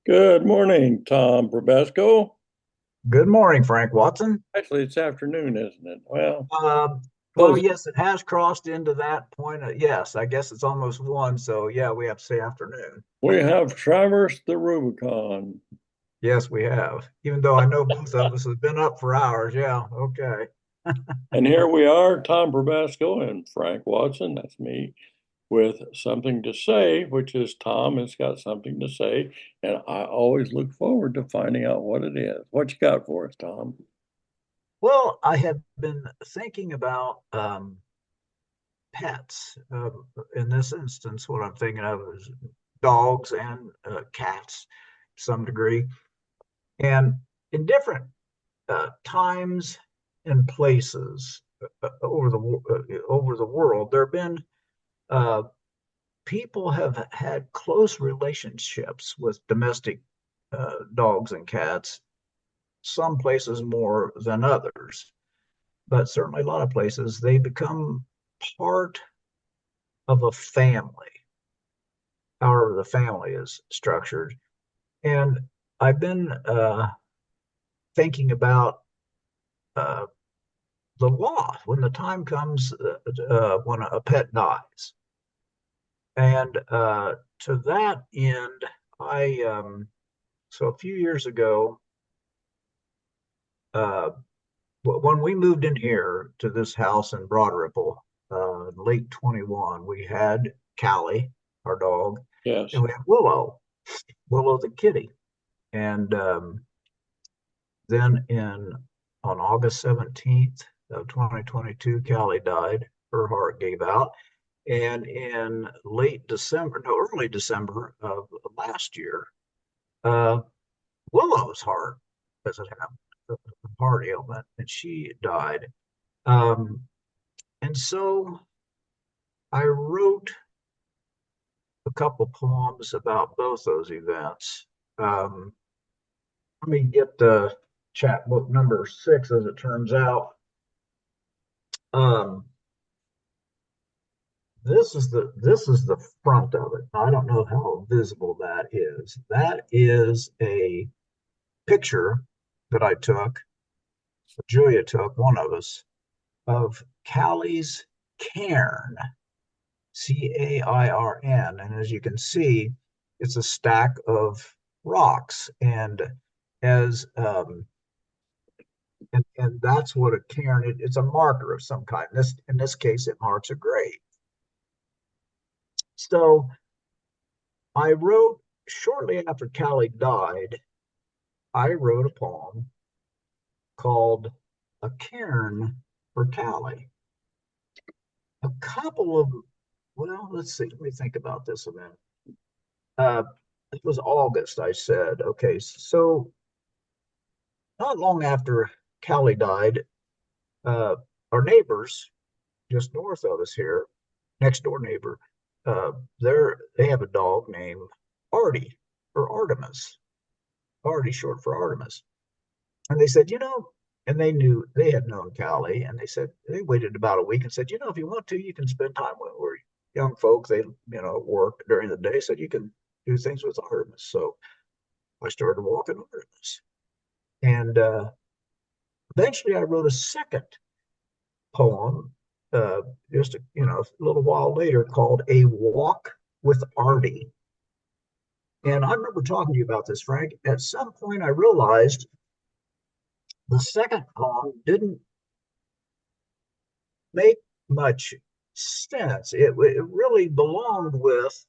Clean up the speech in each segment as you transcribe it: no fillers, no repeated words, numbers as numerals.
Good morning, Tom Probasco. Good morning, Frank Watson. Actually, it's afternoon, isn't it? Well, Um, well, close. yes, it has crossed into that point. Yes, I guess it's almost one. So, yeah, we have to say afternoon. We have traversed the Rubicon. Yes, we have. Even though I know both of us have been up for hours. Yeah, okay. And here we are, Tom Probasco and Frank Watson, that's me, with something to say, which is Tom has got something to say. And I always look forward to finding out what it is. What you got for us, Tom? Well, I have been thinking about pets. In this instance, what I'm thinking of is dogs and cats to some degree. And in different times and places over the world, there have been uh, people have had close relationships with domestic dogs and cats. Some places more than others, but certainly a lot of places they become part of a family, however the family is structured. And I've been thinking about uh, the loss when the time comes when a pet dies. And to that end, so a few years ago, uh, when we moved in here to this house in Broad Ripple, late 21, we had Callie, our dog, Yes. and we had Willow the kitty. And then on August 17th of 2022, Callie died. Her heart gave out. And in late December, no, early December of last year, uh, Willow's heart, as it happened, a heart ailment, and she died. Um, and so I wrote a couple poems about both those events. Um, Let me get the chapbook number 6, as it turns out. Um, this is the front of it. I don't know how visible that is. That is a picture that I took, Julia took, one of us, of Callie's cairn, Cairn. And as you can see, it's a stack of rocks. As and that's what a cairn, it's a marker of some kind. In this case, it marks a grave. So I wrote shortly after Callie died, I wrote a poem called A Cairn for Callie. A couple of, well, let's see, let me think about this a minute. Uh, it was August, I said. Okay, so not long after Callie died, uh, our neighbors just north of us here, next door neighbor, they have a dog named Artie or Artemis. Artie, short for Artemis. And they said, and they had known Callie, and they waited about a week and said, if you want to, you can spend time with her. Young folk, they work during the day, said you can do things with Artemis. So I started walking Artemis, and eventually I wrote a second poem, uh, just a little while later, called "A Walk with Artie." And I remember talking to you about this, Frank. At some point, I realized the second poem didn't make much sense. It really belonged with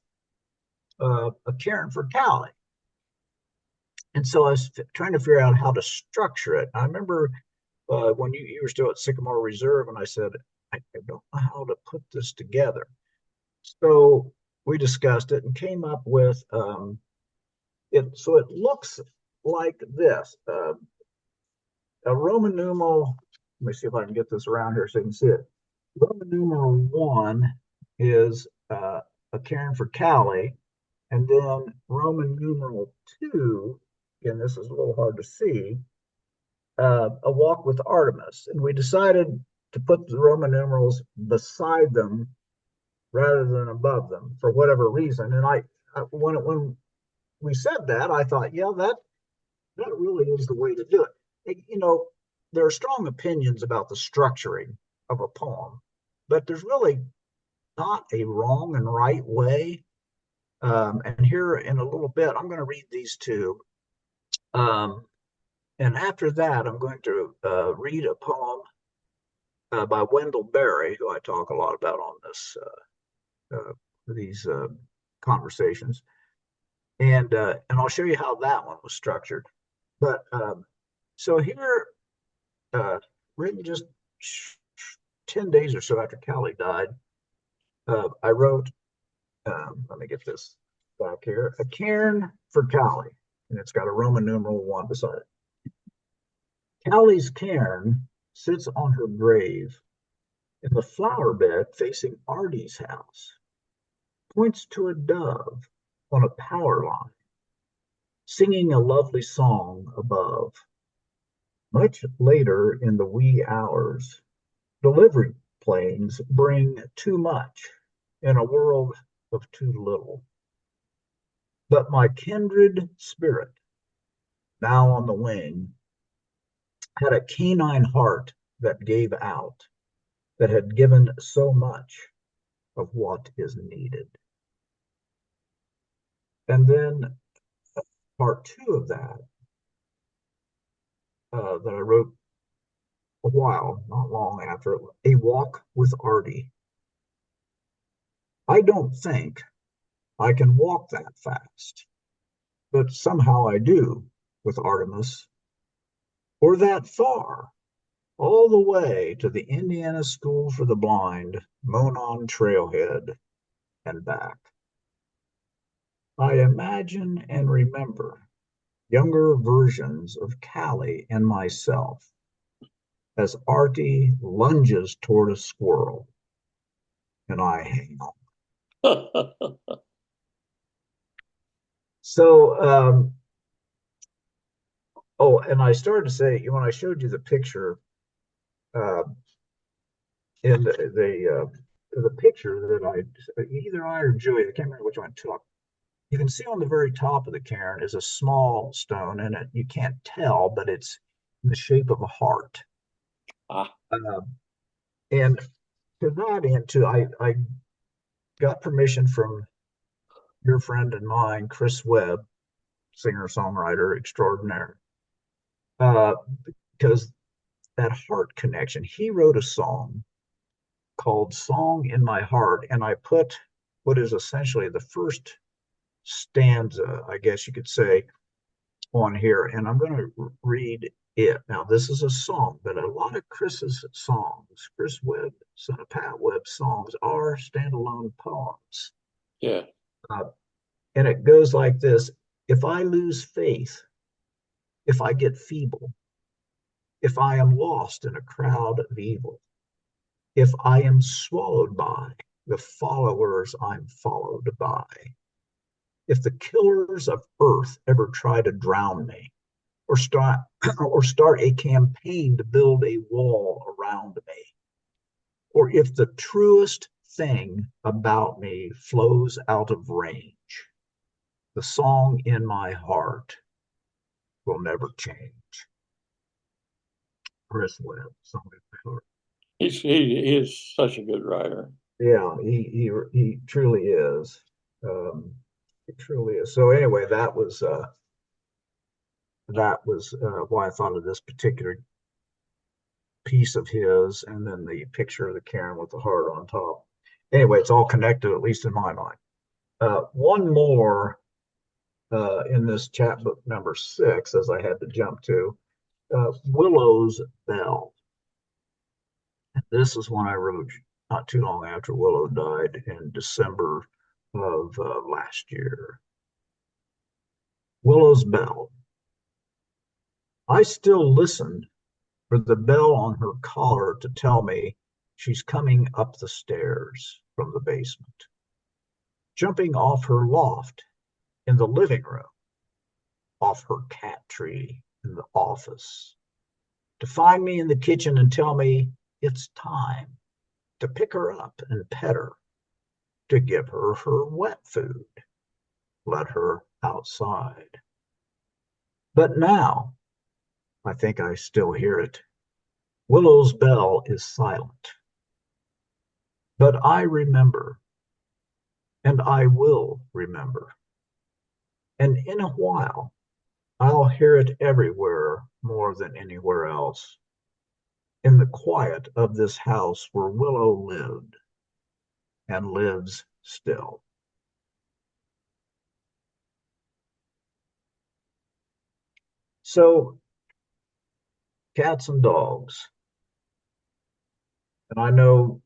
a Karen for Callie. And so I was trying to figure out how to structure it. I remember when you were still at Sycamore Reserve, and I said, I don't know how to put this together. So we discussed it and came up with it. So it looks like this, a Roman numeral. Let me see if I can get this around here so you can see it. Roman numeral 1 is a Karen for Callie, and then Roman numeral 2, again, this is a little hard to see, a walk with Artemis. And we decided to put the Roman numerals beside them rather than above them for whatever reason. And when we said that, I thought, yeah, that really is the way to do it. You know, there are strong opinions about the structuring of a poem, but there's really not a wrong and right way. And here in a little bit, I'm going to read these two. Um, and after that, I'm going to read a poem by Wendell Berry, who I talk a lot about on these conversations, and I'll show you how that one was structured. But so here, uh, written just 10 days or so after Callie died, I wrote. Let me get this back here. A cairn for Callie, and it's got a Roman numeral one beside it. Callie's cairn sits on her grave in the flower bed facing Artie's house. Points to a dove on a power line, singing a lovely song above. Much later in the wee hours, delivery planes bring too much in a world of too little. But my kindred spirit, now on the wing, had a canine heart that gave out, that had given so much of what is needed. And then part two of that, that I wrote a while, not long after, A Walk with Artie. I don't think I can walk that fast, but somehow I do with Artemis, or that far, all the way to the Indiana School for the Blind, Monon Trailhead, and back. I imagine and remember younger versions of Callie and myself as Artie lunges toward a squirrel and I hang on. So, oh, and I started to say, when I showed you the picture, uh, in the picture that either I or Julie, I can't remember which one took. You can see on the very top of the cairn is a small stone, and you can't tell, but it's in the shape of a heart. Ah, Uh, and to that end, too, I got permission from your friend and mine, Chris Webb, singer songwriter extraordinaire, uh, because that heart connection. He wrote a song called "Song in My Heart," and I put what is essentially the first stanza, I guess you could say, on here, and I'm going to read it. Now, this is a song, but a lot of Chris's songs, Chris Webb, son of Pat Webb's songs, are standalone poems. yeah. Uh, and it goes like this: If I lose faith, if I get feeble, if I am lost in a crowd of evil, if I am swallowed by the followers I'm followed by, if the killers of earth ever try to drown me, or start or start a campaign to build a wall around me, or if the truest thing about me flows out of range, the song in my heart will never change. Chris Webb, song in my heart. He is such a good writer. Yeah, he truly is. Um, he truly is. So anyway, that was why I thought of this particular piece of his, and then the picture of the Karen with the heart on top. Anyway, it's all connected, at least in my mind. One more in this chapbook number 6, as I had to jump to, Willow's Bell. This is one I wrote not too long after Willow died in December of last year. Willow's Bell. I still listened for the bell on her collar to tell me she's coming up the stairs from the basement, jumping off her loft in the living room, off her cat tree in the office, to find me in the kitchen and tell me it's time to pick her up and pet her, to give her her wet food. let her outside. But now I think I still hear it. Willow's bell is silent, but I remember, and I will remember. And in a while, I'll hear it everywhere more than anywhere else, in the quiet of this house where Willow lived and lives still. So, cats and dogs. And I know,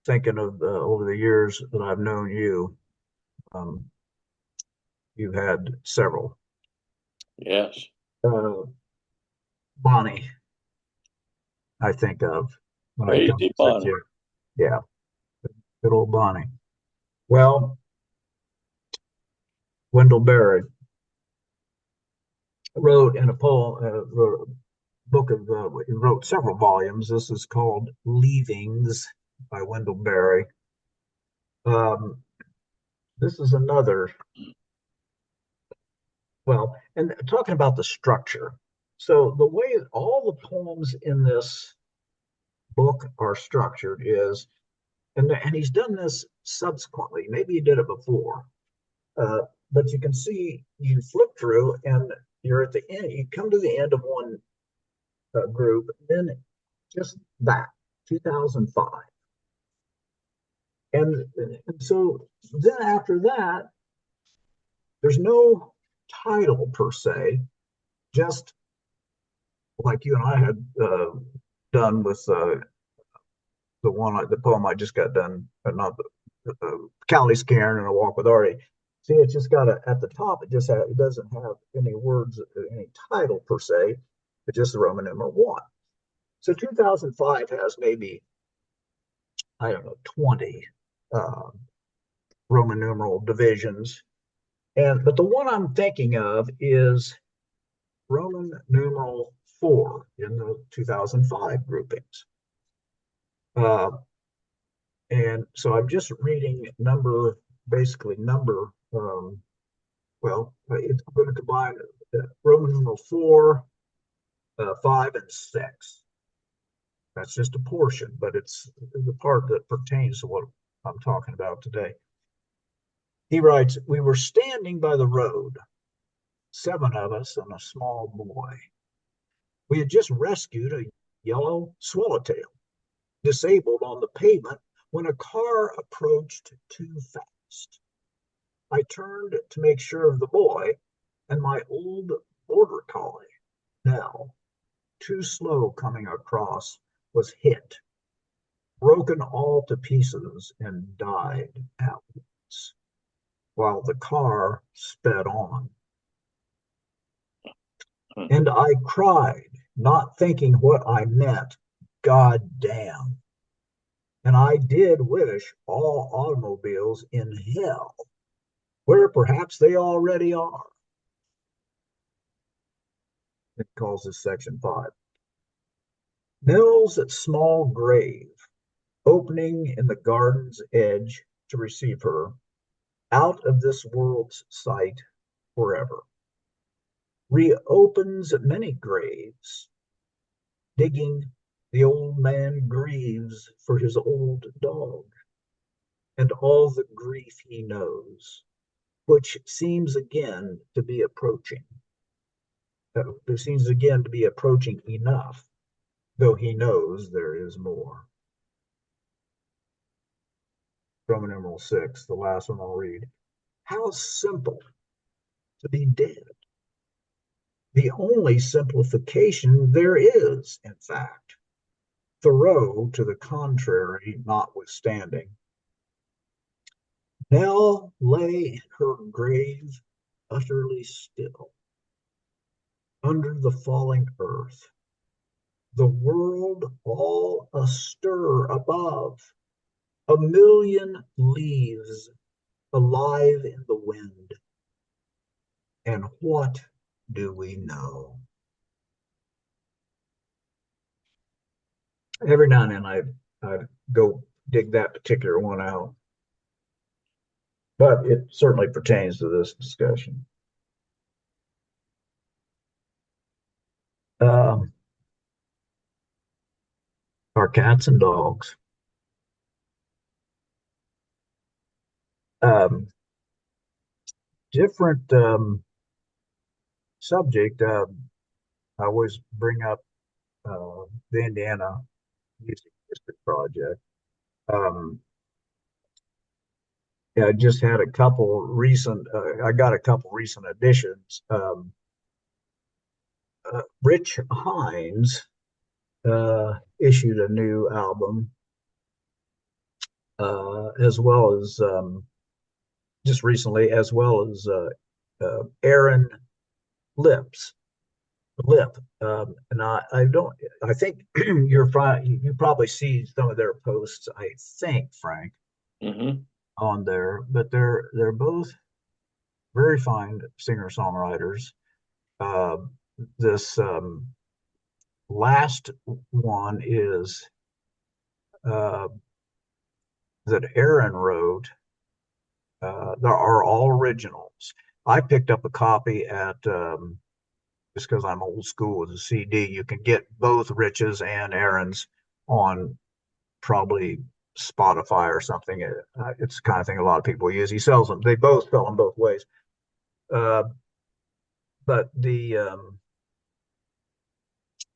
thinking of over the years that I've known you, um, you've had several. Yes. Uh, Bonnie, I think of when I come Crazy to visit Bonnie. you. Yeah, good old Bonnie. Well, Wendell Berry wrote in a poem, wrote a book of, he wrote several volumes. This is called Leavings by Wendell Berry. Um, this is another, well, and talking about the structure. So the way all the poems in this book are structured is, and he's done this subsequently. Maybe he did it before, uh, but you can see you flip through and you're at the end. You come to the end of one group, then just that 2005, and so then after that, there's no title per se, just like you and I had done with the poem I just got done, not Callie's Cairn and A Walk with Artie. See, it's just got at the top. It doesn't have any words, any title per se. It's just the Roman numeral one. So 2005 has maybe, I don't know, 20 uh, Roman numeral divisions, and but the one I'm thinking of is Roman numeral four in the 2005 groupings. Uh, and so I'm just reading basically number, it's going to combine Roman numeral four, five, and six. That's just a portion, but it's the part that pertains to what I'm talking about today. He writes, we were standing by the road, seven of us and a small boy. We had just rescued a yellow swallowtail, disabled on the pavement, when a car approached too fast. I turned to make sure of the boy, and my old border collie, Nell, too slow coming across, was hit, broken all to pieces, and died at once, while the car sped on. And I cried, not thinking what I meant. God damn. And I did wish all automobiles in hell, where perhaps they already are. It calls this section 5. Nell's small grave, opening in the garden's edge to receive her, out of this world's sight forever, reopens many graves, digging. The old man grieves for his old dog and all the grief he knows, which seems again to be approaching. There seems again to be approaching enough, though he knows there is more. Roman numeral 6, the last one I'll read. How simple to be dead. The only simplification there is, in fact. Thoreau, to the contrary, notwithstanding. Nell lay in her grave utterly still, under the falling earth, the world all astir above, a million leaves alive in the wind. And what do we know? Every now and then I go dig that particular one out. but it certainly pertains to this discussion. Um, our cats and dogs. Um, different subject. I always bring up the Indiana Music History Project. Um, yeah, I just had a couple recent. I got a couple recent additions. Rich Hines issued a new album, as well as just recently, as well as Aaron Lips Lip. And I don't. I think you probably see some of their posts. I think Frank Hmm. on there, but they're both very fine singer songwriters. Uh, this last one is uh, that Aaron wrote. There are all originals. I picked up a copy at just because I'm old school with a CD. You can get both Rich's and Aaron's on probably Spotify or something. It's the kind of thing a lot of people use. He sells them. They both sell them both ways. Uh, but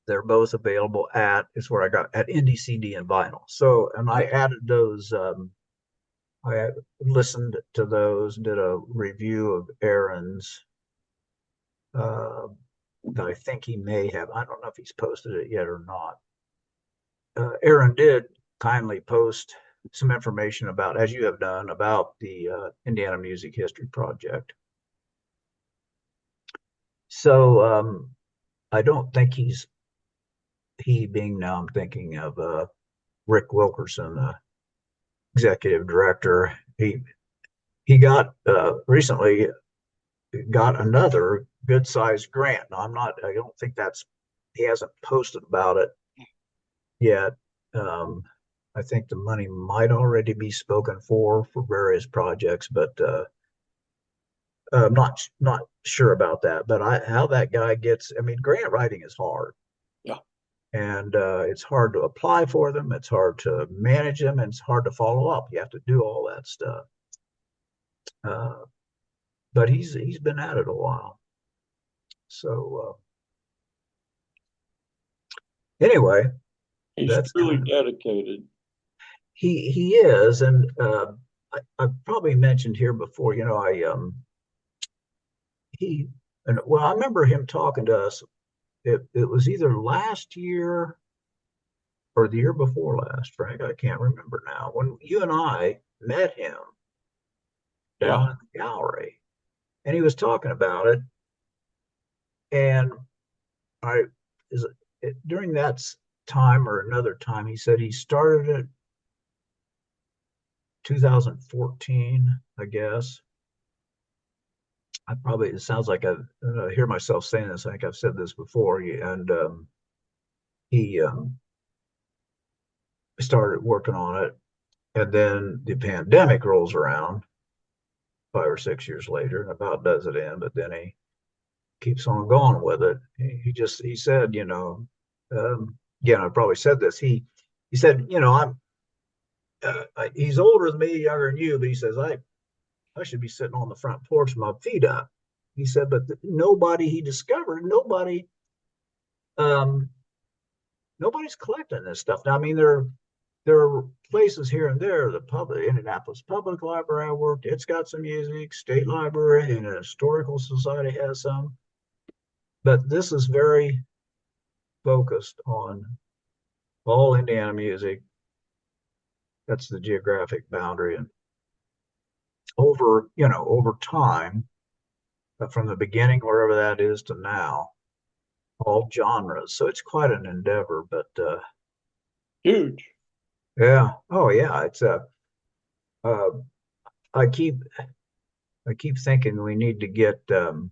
they're both available at is where I got at Indie CD and Vinyl. So and I added those. I listened to those, did a review of Aaron's uh, that I think he may have. I don't know if he's posted it yet or not. Aaron did kindly post some information about, as you have done, about the Indiana Music History Project. So I don't think he being now. I'm thinking of Rick Wilkerson, executive director. He got recently got another good sized grant. Now, I'm not. I don't think that's. He hasn't posted about it yet. Um, I think the money might already be spoken for various projects, but I'm not sure about that. But how that guy gets. I mean, grant writing is hard, Yeah, and it's hard to apply for them. It's hard to manage them, and it's hard to follow up. You have to do all that stuff. Uh, but he's been at it a while. So anyway, he's that's truly kind of dedicated. he is, and I've probably mentioned here before. You know, he and well, I remember him talking to us. It was either last year or the year before last, Frank. I can't remember now. When you and I met him Yeah, down in the gallery, and he was talking about it, and I is during that time or another time, he said he started it 2014, I guess. I probably it sounds like I hear myself saying this. I think I've said this before, and he started working on it, and then the pandemic rolls around 5 or 6 years later, and about does it in. But then he keeps on going with it. He said, again, I probably said this. He said, he's older than me, younger than you, but he says I should be sitting on the front porch with my feet up. He said, but nobody he discovered, um, nobody's collecting this stuff. Now, I mean, there are places here and there. The Indianapolis Public Library I worked, it's got some music. State Library and the Historical Society has some, but this is very focused on all Indiana music. That's the geographic boundary, and over time, from the beginning, wherever that is, to now, all genres. So it's quite an endeavor, but huge. yeah, oh yeah, it's a. Uh, I keep I keep thinking we need to get. Well,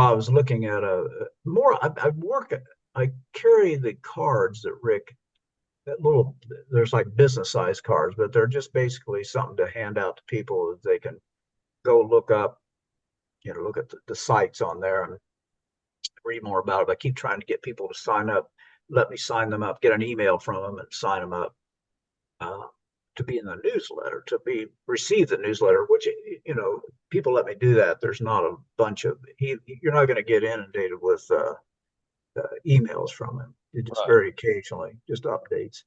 I was looking at a more. I work. I carry the cards that Rick that little, there's like business size cards, but they're just basically something to hand out to people that they can go look up, look at the sites on there and read more about it. I keep trying to get people to sign up, let me sign them up, get an email from them and sign them up uh, to be in the newsletter, to be receive the newsletter, which, people let me do that. There's not a bunch of, you're not going to get inundated with emails from him. It just Right. very occasionally, just updates.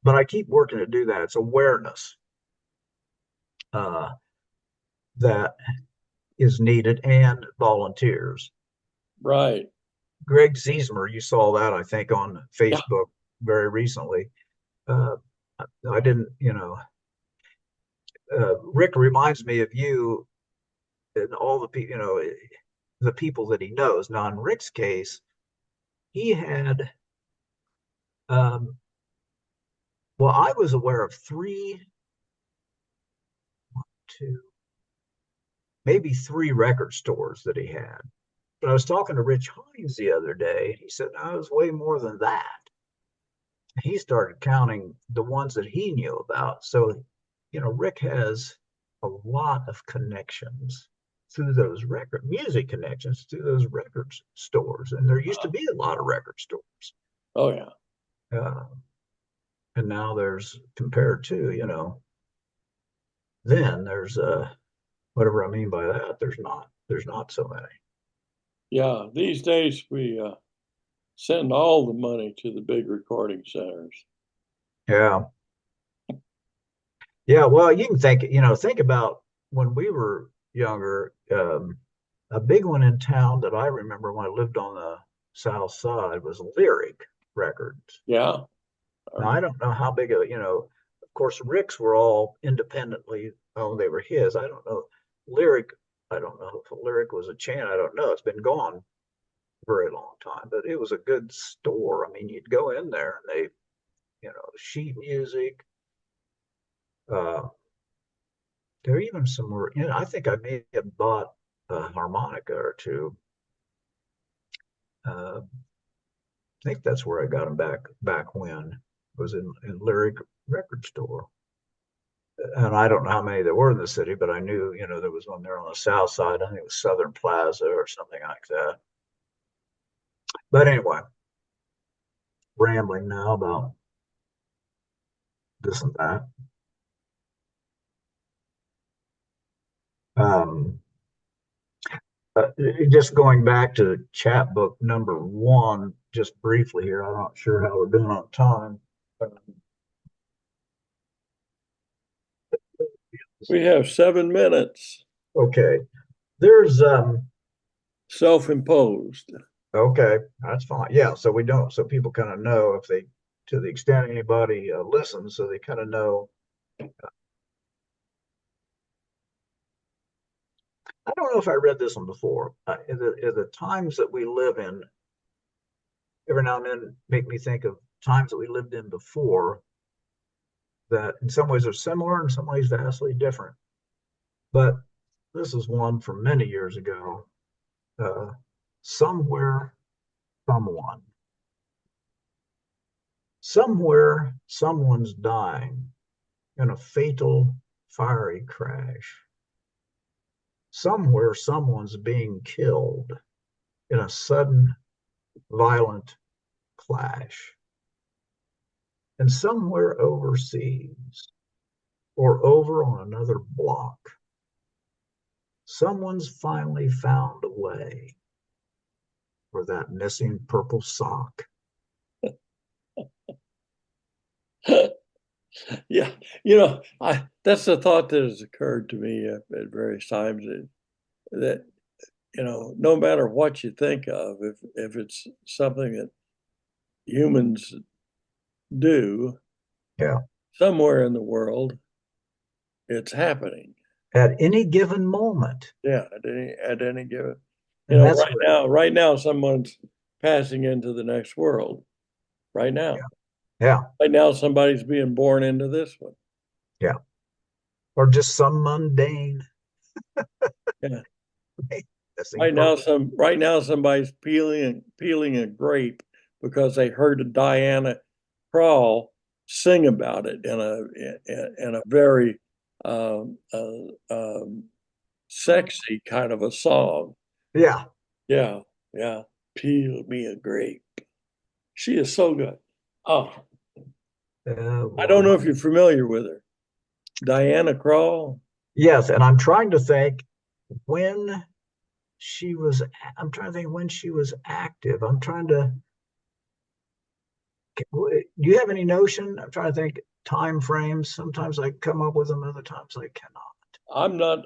But I keep working to do that. It's awareness uh, that is needed and volunteers. Right. Greg Ziesmer, you saw that, I think, on Yeah. Facebook very recently. Uh, I didn't, Rick reminds me of you and all the people, the people that he knows. Now, in Rick's case, he had, um, well, I was aware of two, maybe three record stores that he had. But I was talking to Rich Hines the other day, and he said, no, it was way more than that. He started counting the ones that he knew about. So, Rick has a lot of connections through those record music connections through those record stores. And there used to be a lot of record stores. Oh yeah. Uh, and now there's compared to, then there's whatever I mean by that, there's not so many. Yeah. These days we send all the money to the big recording centers. Yeah. Yeah, well, you can think about when we were younger. A big one in town that I remember when I lived on the South Side was Lyric Records. Yeah. Now, I don't know how big of course, Rick's were all independently owned. They were his. I don't know. Lyric, I don't know if Lyric was a chain. I don't know. It's been gone a very long time, but it was a good store. I mean, you'd go in there and they, sheet music, uh, there are even some more. I think I may have bought a harmonica or two. I think that's where I got them back when was in Lyric Record Store. And I don't know how many there were in the city, but I knew, there was one there on the south side. I think it was Southern Plaza or something like that. But anyway, rambling now about this and that. Um, uh, just going back to chapbook number one, just briefly here. I'm not sure how we're doing on time. We have 7 minutes. Okay. There's Self-imposed. okay, that's fine. Yeah, so we don't, so people kind of know if they, to the extent anybody listens, so they kind of know. I don't know if I read this one before. In the times that we live in, every now and then make me think of times that we lived in before that in some ways are similar, in some ways vastly different. But this is one from many years ago. Uh, somewhere, someone. Somewhere, someone's dying in a fatal fiery crash. Somewhere, someone's being killed in a sudden, violent clash. And somewhere overseas or over on another block, someone's finally found a way for that missing purple sock. Yeah. I that's the thought that has occurred to me at various times that no matter what you think of, if it's something that humans do Yeah. somewhere in the world, it's happening. At any given moment. Yeah, at any given, And that's what, right now, someone's passing into the next world. Right yeah. now, Yeah. right now, somebody's being born into this one. Yeah. Or just some mundane Yeah. missing Right now, purple. somebody's peeling a grape because they heard a Diana Kroll sing about it in a very um, uh, um, sexy kind of a song. Yeah. Yeah, yeah. Peel me a grape. She is so good. Oh, Oh I don't boy. know if you're familiar with her. Diana Krall. Yes, and I'm trying to think when she was. I'm trying to think when she was active. I'm trying to. Do you have any notion? I'm trying to think time frames. Sometimes I come up with them, other times I cannot.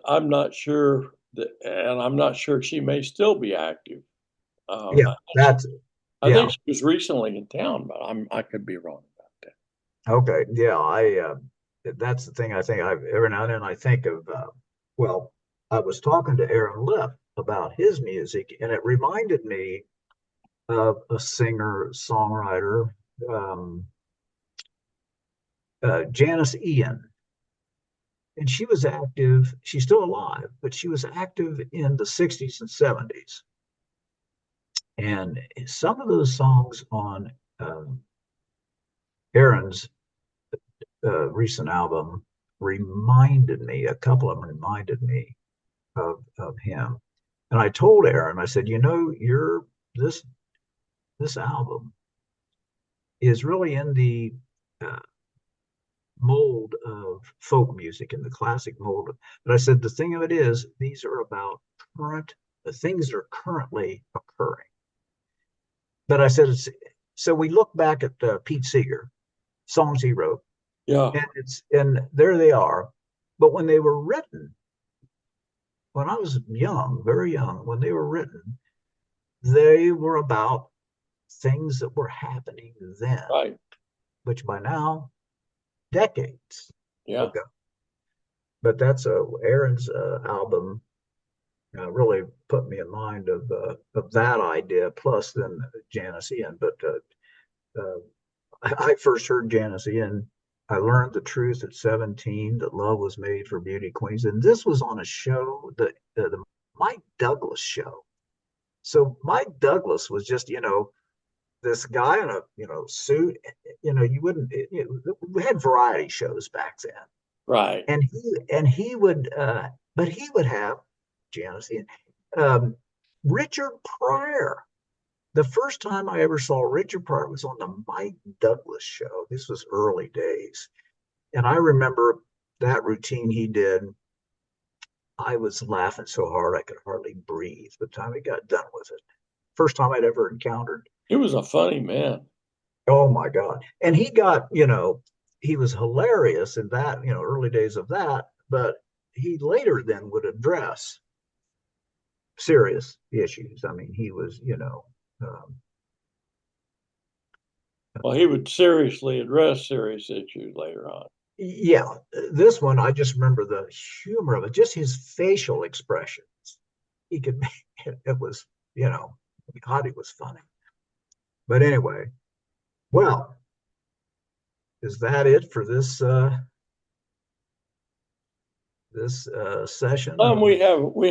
I'm not sure that, and I'm not sure she may still be active. Yeah, that's I yeah. think she was recently in town, but I could be wrong about that. Okay, yeah. I that's the thing. I think I every now and then I think of. Well, I was talking to Aaron Lipp about his music, and it reminded me of a singer songwriter, um, Janice Ian. And she was active, she's still alive, but she was active in the 60s and 70s. And some of those songs on Aaron's recent album reminded me, a couple of them reminded me of him. And I told Aaron, I said, you know, this this album is really in the uh, mold of folk music and the classic mold. But I said the thing of it is, these are about current the things that are currently occurring. But I said so. We look back at Pete Seeger songs he wrote, Yeah, and there they are. But when they were written, when I was young, very young, when they were written, they were about things that were happening then, right. which by now decades Yeah. ago. But that's Aaron's album really put me in mind of that idea. Plus, then Janice Ian. But I first heard Janice Ian. I learned the truth at 17 that love was made for beauty queens, and this was on a show, the Mike Douglas show. So Mike Douglas was just this guy in a suit. You wouldn't. We had variety shows back then, Right. and he would, but he would have Janice Ian, um, Richard Pryor. The first time I ever saw Richard Pryor was on the Mike Douglas show. This was early days. And I remember that routine he did. I was laughing so hard I could hardly breathe by the time he got done with it. First time I'd ever encountered. He was a funny man. Oh my God. And he was hilarious in that, early days of that, but he later then would address serious issues. I mean, he was, Well, he would seriously address serious issues later on. yeah, this one I just remember the humor of it, just his facial expressions. He could make it was, God, he was funny. But anyway, well, is that it for this session of We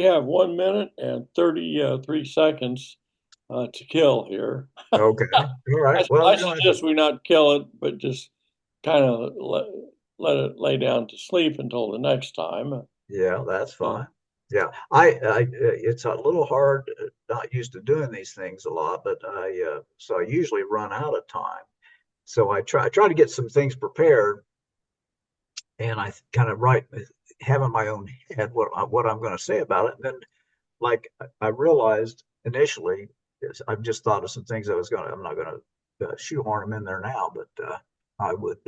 have 1 minute and 33 seconds to kill here. okay. All right. I, Well, I suggest we not kill it, but just kind of let it lay down to sleep until the next time. yeah, that's Uh, fine. Yeah, I it's a little hard, not used to doing these things a lot, but so I usually run out of time. So I try to get some things prepared, and I kind of write, have in my own head what I'm going to say about it. And then, like I realized initially, is I've just thought of some things I'm not going to shoehorn them in there now, but I would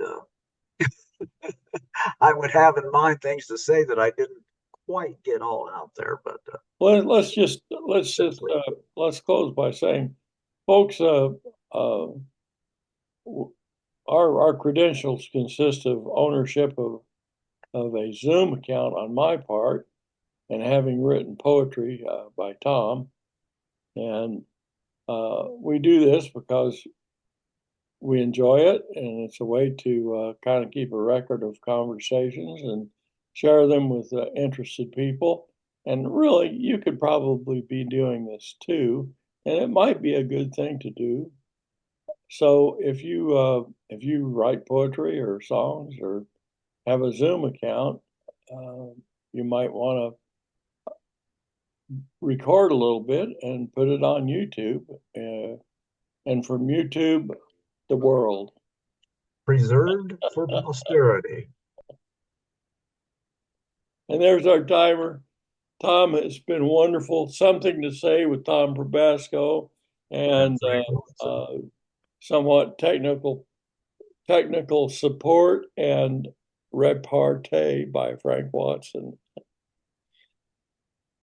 I would have in mind things to say that I didn't quite get all out there, but let's let's close by saying, folks, uh, our credentials consist of ownership of a Zoom account on my part and having written poetry by Tom. And we do this because we enjoy it, and it's a way to kind of keep a record of conversations and share them with interested people. And really, you could probably be doing this too, and it might be a good thing to do. So if you write poetry or songs or have a Zoom account, uh, you might want to record a little bit and put it on YouTube, and from YouTube, the world. Preserved for posterity. And there's our timer. Tom, it's been wonderful. Something to say with Tom Probasco, And and Frank Watson. somewhat technical support and repartee by Frank Watson.